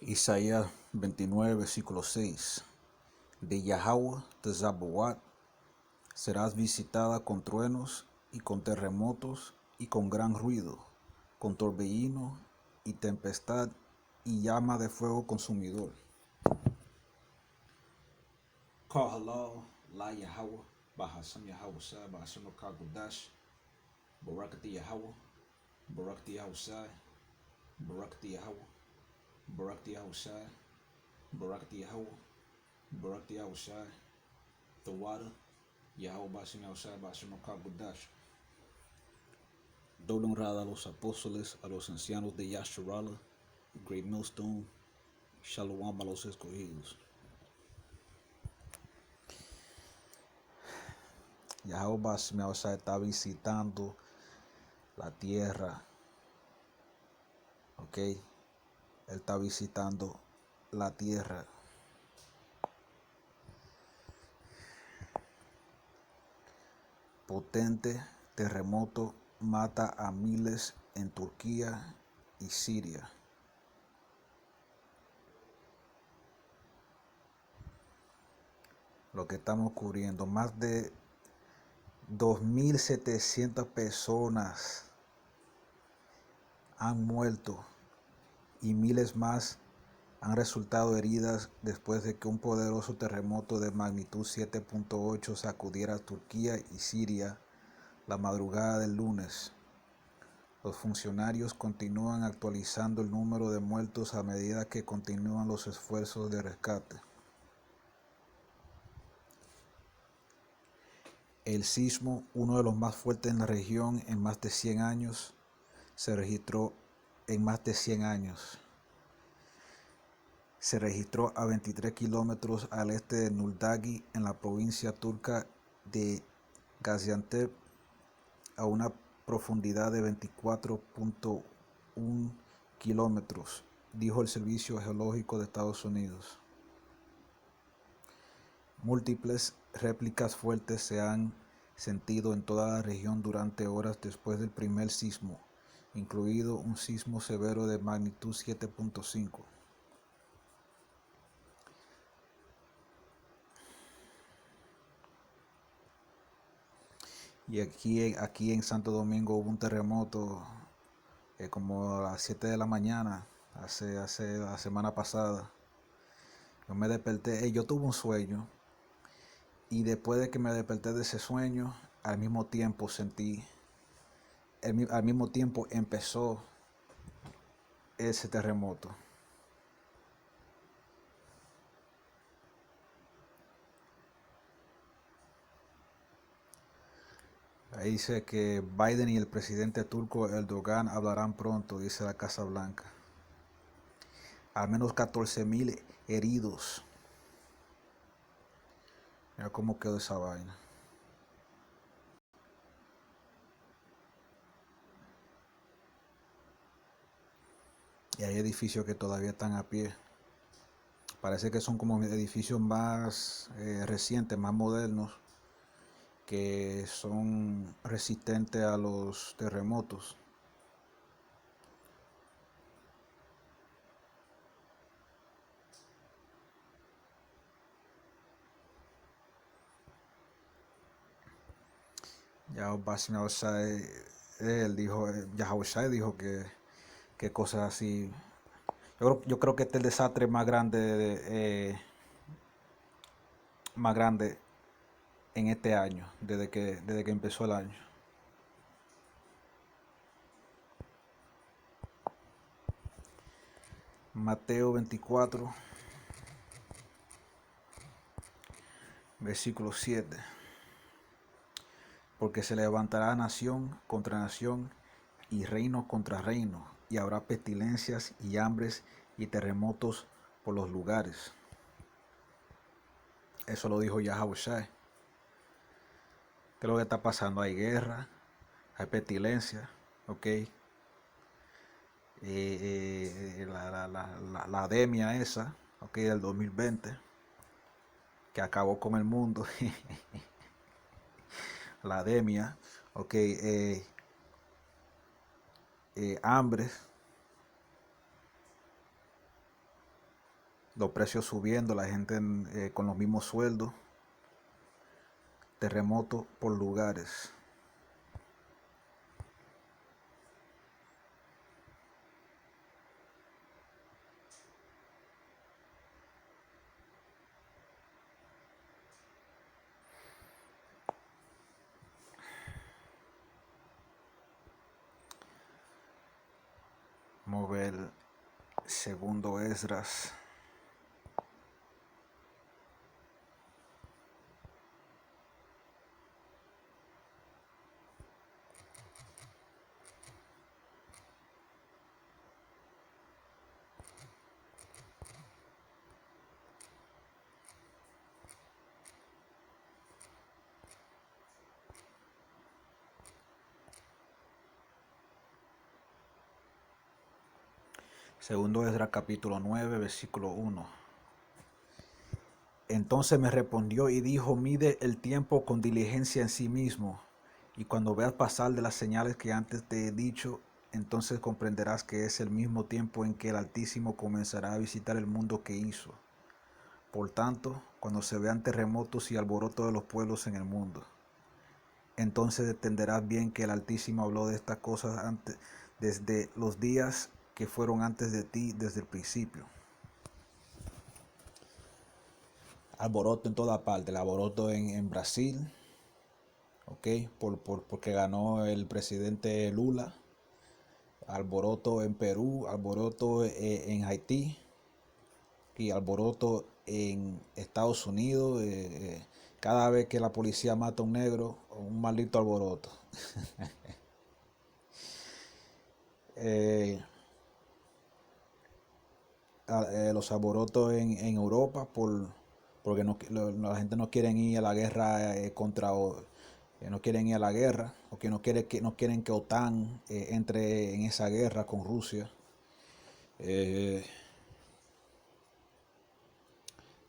Isaías 29, versículo 6. De Yahweh de Zaboat serás visitada con truenos y con terremotos y con gran ruido, con torbellino y tempestad y llama de fuego consumidor. Call halal, la Yahweh, Bahasam Yahweh Sai, Bahasam Kagudash, Barakati Yahweh, Barakati Yahweh Sai, Barakati Yahweh, Barakati Yahweh Sai, Barakati Yahweh, Barakati Yahweh Sai, Tawada, Yahweh Bahasam Yahweh Sai, Bahasam Kagudash. Doble honrada a los apóstoles, a los ancianos de Yasharala, Great Millstone, Shalom a los escogidos. Yahweh está visitando la tierra, ok, Él está visitando la tierra. Potente terremoto mata a miles en Turquía y Siria. Lo que estamos cubriendo, más de 2.700 personas han muerto y miles más han resultado heridas después de que un poderoso terremoto de magnitud 7.8 sacudiera a Turquía y Siria la madrugada del lunes. Los funcionarios continúan actualizando el número de muertos a medida que continúan los esfuerzos de rescate. El sismo, uno de los más fuertes en la región en más de 100 años, se registró a 23 kilómetros al este de Nuldagi, en la provincia turca de Gaziantep, a una profundidad de 24.1 kilómetros, dijo el Servicio Geológico de Estados Unidos. Múltiples réplicas fuertes se han sentido en toda la región durante horas después del primer sismo, incluido un sismo severo de magnitud 7.5. Y aquí en Santo Domingo hubo un terremoto como a las 7 de la mañana, hace la semana pasada. Yo me desperté, yo tuve un sueño, y después de que me desperté de ese sueño, al mismo tiempo empezó ese terremoto. Ahí dice que Biden y el presidente turco Erdogan hablarán pronto, dice la Casa Blanca. Al menos 14.000 heridos. Mira cómo quedó esa vaina. Y hay edificios que todavía están a pie. Parece que son como edificios más recientes, más modernos, que son resistentes a los terremotos. Yahweh dijo que cosas así. Yo creo que este es el desastre más grande en este año, desde que empezó el año. Mateo 24, versículo 7. Porque se levantará nación contra nación y reino contra reino, y habrá pestilencias y hambres y terremotos por los lugares. Eso lo dijo Yahweh. ¿Qué es lo que está pasando? Hay guerra, hay pestilencia, ok. La demia esa, ok, del 2020, que acabó con el mundo. La demia, ok, hambre, los precios subiendo, la gente con los mismos sueldos, terremotos por lugares. Vamos a ver segundo Esdras. Segundo Esdras capítulo 9, versículo 1. Entonces me respondió y dijo, mide el tiempo con diligencia en sí mismo, y cuando veas pasar de las señales que antes te he dicho, entonces comprenderás que es el mismo tiempo en que el Altísimo comenzará a visitar el mundo que hizo. Por tanto, cuando se vean terremotos y alboroto de los pueblos en el mundo, entonces entenderás bien que el Altísimo habló de estas cosas antes, desde los días que fueron antes de ti, desde el principio. Alboroto en toda parte, el alboroto en Brasil, ¿ok? Porque ganó el presidente Lula, alboroto en Perú, alboroto en Haití y alboroto en Estados Unidos. Cada vez que la policía mata a un negro, un maldito alboroto. Los alborotos en Europa porque la gente no quiere ir a la guerra no quieren ir a la guerra, o que no quieren que OTAN entre en esa guerra con Rusia.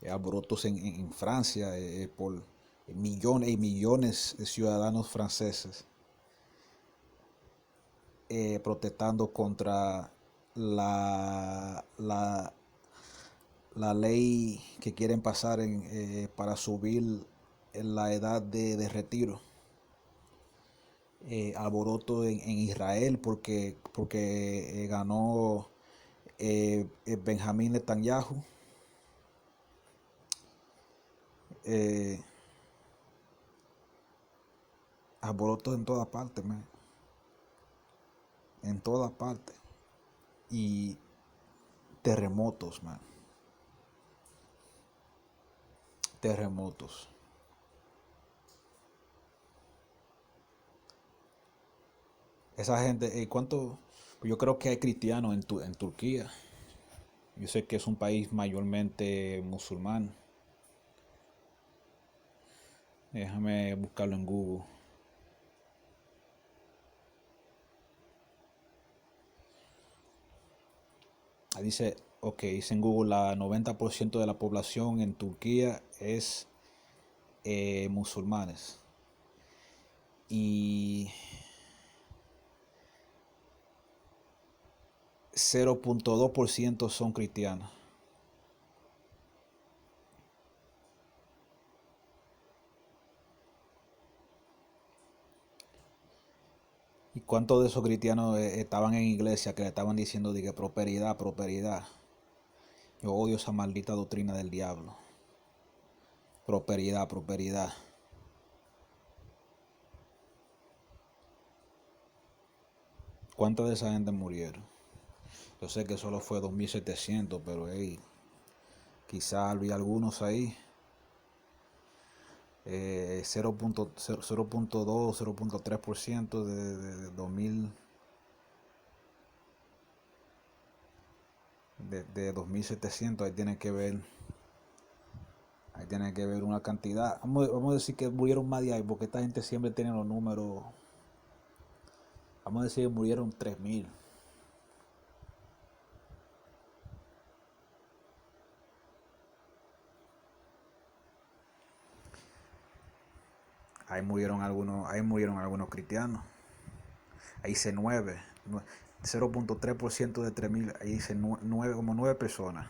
Alborotos en Francia por millones y millones de ciudadanos franceses protestando contra la ley que quieren pasar para subir la edad de retiro. Alboroto en Israel porque ganó Benjamín Netanyahu. Alboroto en todas partes, man. En todas partes. Y terremotos, man. Terremotos. Esa gente, ¿cuánto? Yo creo que hay cristianos en Turquía. Yo sé que es un país mayormente musulmán. Déjame buscarlo en Google. Dice en Google, la 90% de la población en Turquía es musulmanes. Y 0.2% son cristianos. ¿Y cuántos de esos cristianos estaban en iglesia que le estaban diciendo de que prosperidad, prosperidad? Yo odio esa maldita doctrina del diablo. Prosperidad, prosperidad. ¿Cuántos de esa gente murieron? Yo sé que solo fue 2.700, pero hey, quizás había algunos ahí. 0.2, 0.3% de 2000, de 2.700. Ahí tiene que ver una cantidad. Vamos a decir que murieron más de ahí, porque esta gente siempre tiene los números. Vamos a decir que murieron 3.000. Ahí murieron algunos cristianos. Ahí dice 9, 0.3% de 3.000. Ahí dice 9, como 9 personas.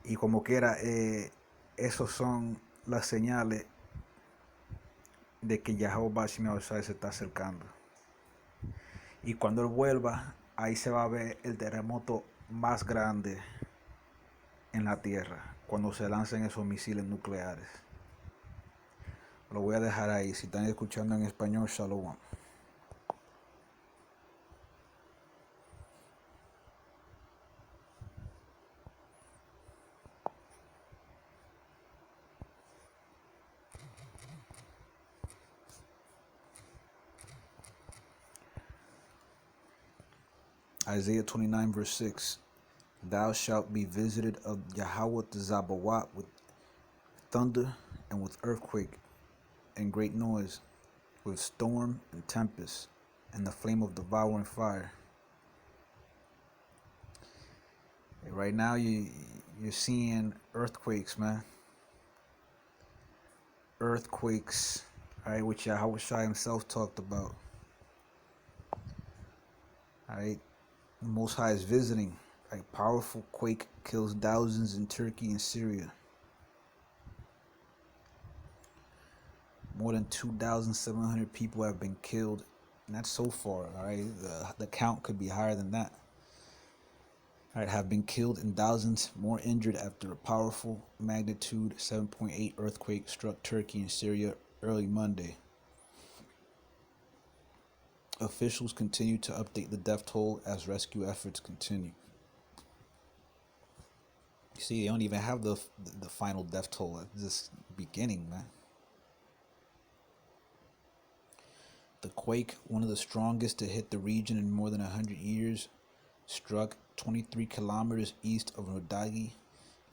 Y como quiera, esos son las señales de que Yahweh se está acercando. Y cuando Él vuelva, ahí se va a ver el terremoto más grande en la Tierra, cuando se lancen esos misiles nucleares. Lo voy a dejar ahí. Si están escuchando en español, shalom. Isaiah 29 verse 6. Thou shalt be visited of Yahweh the Zabawat with thunder and with earthquake and great noise, with storm and tempest and the flame of devouring fire. And right now you're seeing earthquakes, man. Earthquakes, right, which Yahweh Shai himself talked about. Right, the Most High is visiting. A powerful quake kills thousands in Turkey and Syria. More than 2,700 people have been killed, and that's so far. All right, the count could be higher than that. All right, have been killed and thousands more injured after a powerful magnitude 7.8 earthquake struck Turkey and Syria early Monday. Officials continue to update the death toll as rescue efforts continue. You see, they don't even have the final death toll at this beginning, man. The quake, one of the strongest to hit the region in more than 100 years, struck 23 kilometers east of Odysee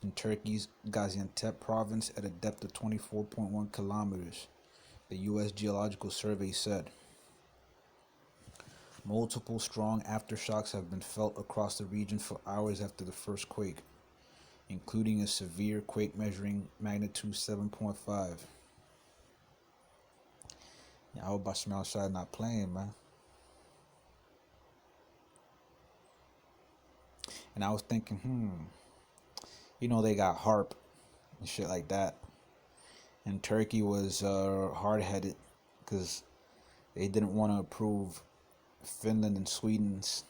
in Turkey's Gaziantep province at a depth of 24.1 kilometers, the U.S. Geological Survey said. Multiple strong aftershocks have been felt across the region for hours after the first quake, including a severe quake measuring magnitude 7.5. I hope Yahweh not playing, man. And I was thinking, they got HARP and shit like that. And Turkey was hard-headed because they didn't want to approve Finland and Sweden's.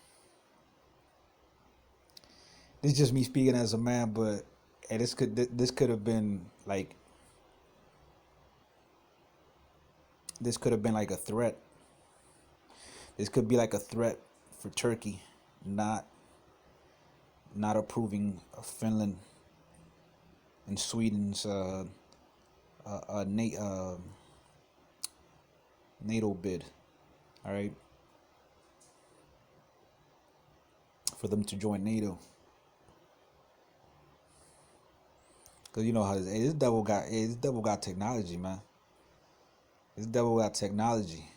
This is just me speaking as a man, but this could have been like a threat. This could be like a threat for Turkey, not approving Finland and Sweden's NATO bid. All right, for them to join NATO. Cause you know how this devil got technology, man. This devil got technology.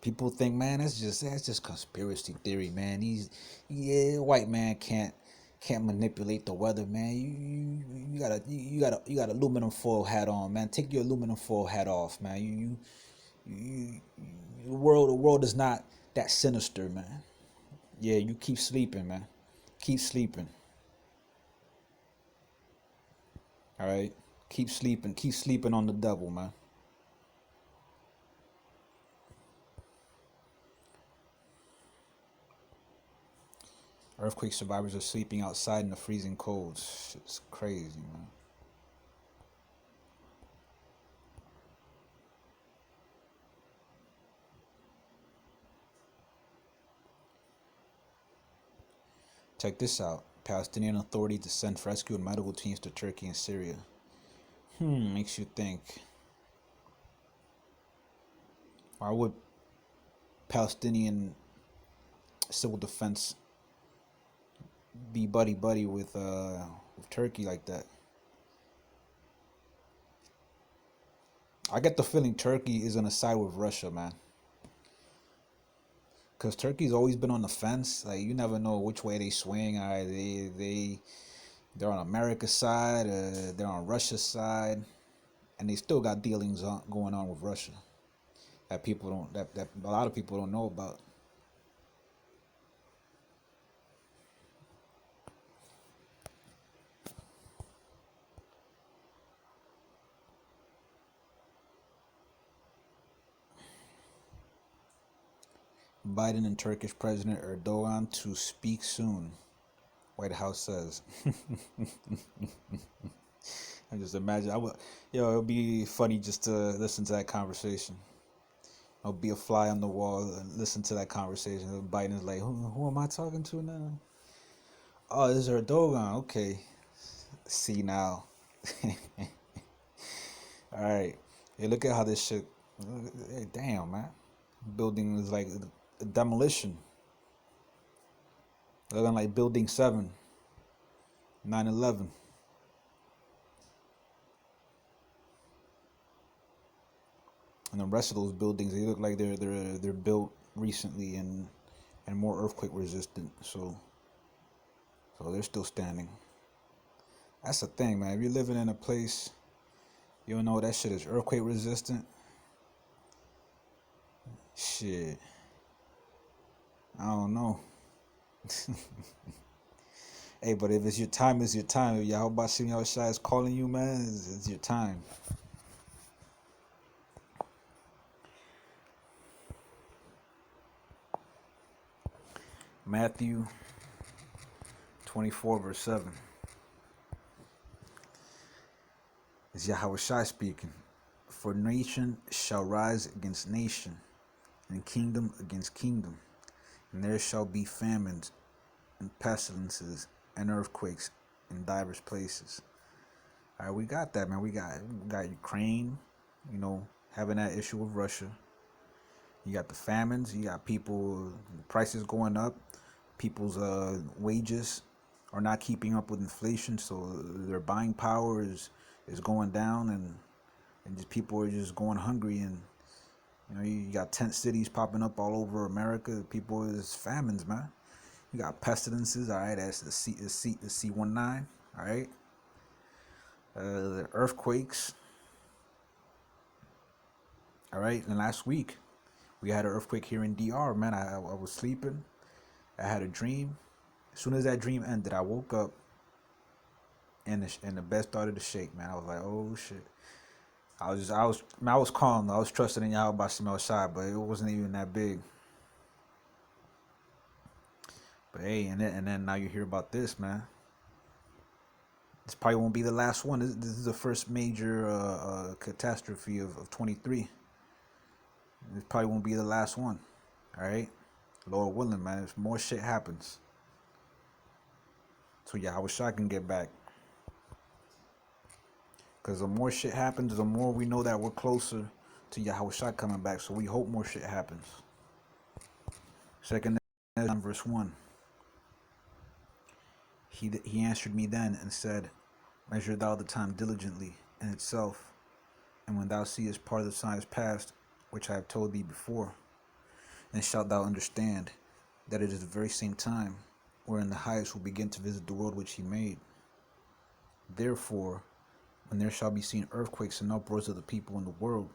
People think, man, that's just conspiracy theory, man. White man can't manipulate the weather, man. You got aluminum foil hat on, man. Take your aluminum foil hat off, man. The world is not that sinister, man. Yeah, you keep sleeping, man. Keep sleeping. All right, keep sleeping on the devil, man. Earthquake survivors are sleeping outside in the freezing cold. Shit's crazy, man. Check this out. Palestinian authorities to send rescue and medical teams to Turkey and Syria. Makes you think. Why would Palestinian civil defense be buddy with Turkey like that? I get the feeling Turkey is on the side with Russia, man. Because Turkey's always been on the fence. Like, you never know which way they swing. They're on America's side, they're on Russia's side, and they still got dealings going on with Russia that a lot of people don't know about. Biden and Turkish President Erdogan to speak soon, White House says. I just imagine, it would be funny just to listen to that conversation. I'll be a fly on the wall and listen to that conversation. Biden's like, who am I talking to now? Oh, this is Erdogan. Okay. See now. All right. Hey, look at how this shit. Hey, damn, man. Building is like a demolition. Looking like Building 7, 9/11. And the rest of those buildings, they look like they're built recently and more earthquake resistant. So they're still standing. That's the thing, man. If you're living in a place, you don't know that shit is earthquake resistant. Shit, I don't know. Hey, but if it's your time, it's your time. If Yahweh Señor is calling you, man, it's your time. Matthew 24, verse 7. It's Yahweh Shai speaking. For nation shall rise against nation, and kingdom against kingdom, and there shall be famines and pestilences and earthquakes in divers places. All right, we got that, man. We got Ukraine, having that issue with Russia. You got the famines. You got people, prices going up. People's wages are not keeping up with inflation, so their buying power is going down, and just people are just going hungry. And you got tent cities popping up all over America. People is famines, man. You got pestilences. All right, that's the C19. All right, the earthquakes. All right, and last week we had an earthquake here in DR. Man, I was sleeping. I had a dream. As soon as that dream ended, I woke up and the bed started to shake. Man, I was like, oh shit. I was calm. I was trusting in Yahweh Shai Shai, but it wasn't even that big. But hey, and then now you hear about this, man. This probably won't be the last one. This is the first major catastrophe of 23. This probably won't be the last one. All right, Lord willing, man. If more shit happens, so Yahweh Shai can get back. Because the more shit happens, the more we know that we're closer to Yahweh Shai coming back. So we hope more shit happens. 2 verse 1. He answered me then and said, measure thou the time diligently in itself, and when thou seest part of the signs past, which I have told thee before, then shalt thou understand that it is the very same time wherein the highest will begin to visit the world which he made. Therefore, when there shall be seen earthquakes and uproars of the people in the world,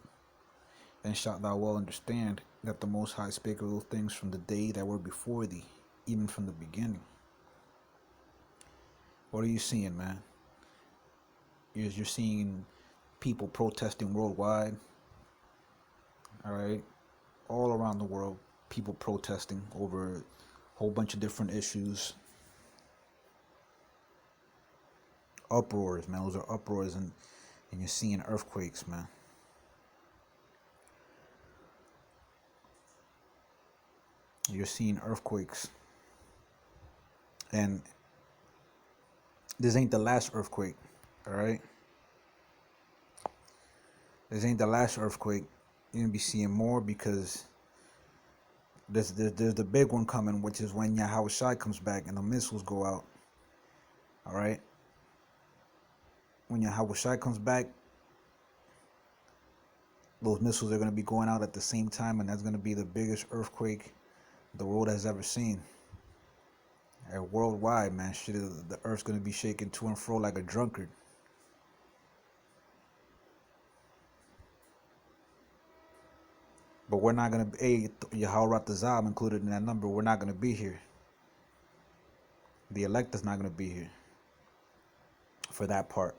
then shalt thou well understand that the Most High spake of those things from the day that were before thee, even from the beginning. What are you seeing, man? You're seeing people protesting worldwide. All right, all around the world, people protesting over a whole bunch of different issues. Uproars, man. Those are uproars, and you're seeing earthquakes, man. You're seeing earthquakes. And this ain't the last earthquake, all right? This ain't the last earthquake. You're going to be seeing more, because there's the big one coming, which is when Yahweh Shai comes back and the missiles go out, all right? When Yahweh Shai comes back, those missiles are going to be going out at the same time, and that's going to be the biggest earthquake the world has ever seen. Worldwide, man, shit, the earth's going to be shaking to and fro like a drunkard. But we're not going to be, Yahweh Ratazam included in that number, we're not going to be here. The elect is not going to be here for that part,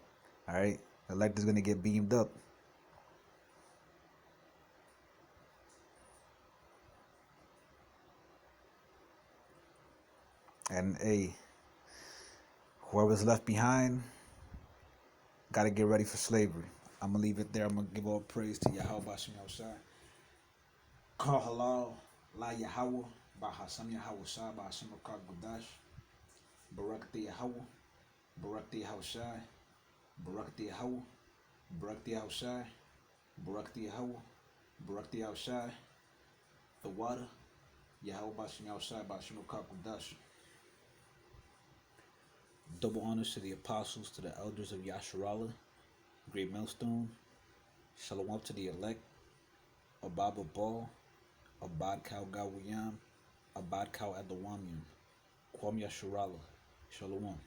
all right? The elect is going to get beamed up. And whoever's left behind, gotta get ready for slavery. I'm gonna leave it there. I'm gonna give all praise to Yahweh Señor Shai. Call halal, la Yahweh, Bahasam Yahweh Shai, Bahasam Gudash, Barakati Yahweh, Barakati Yahweh Shai, Barakati Yahweh, Barakati Yahweh Shai, Barakati Yahweh, Barakati Yahweh Shai, the water, Yahweh Bahasam Shai, Bahasam Gudash. Double honors to the apostles, to the elders of Yasharala, Great Millstone. Shalom to the elect, Ababa Ball, Abad Kau Gawiyam, Abad Kau Adawamium, Kwam Yasharala. Shalom.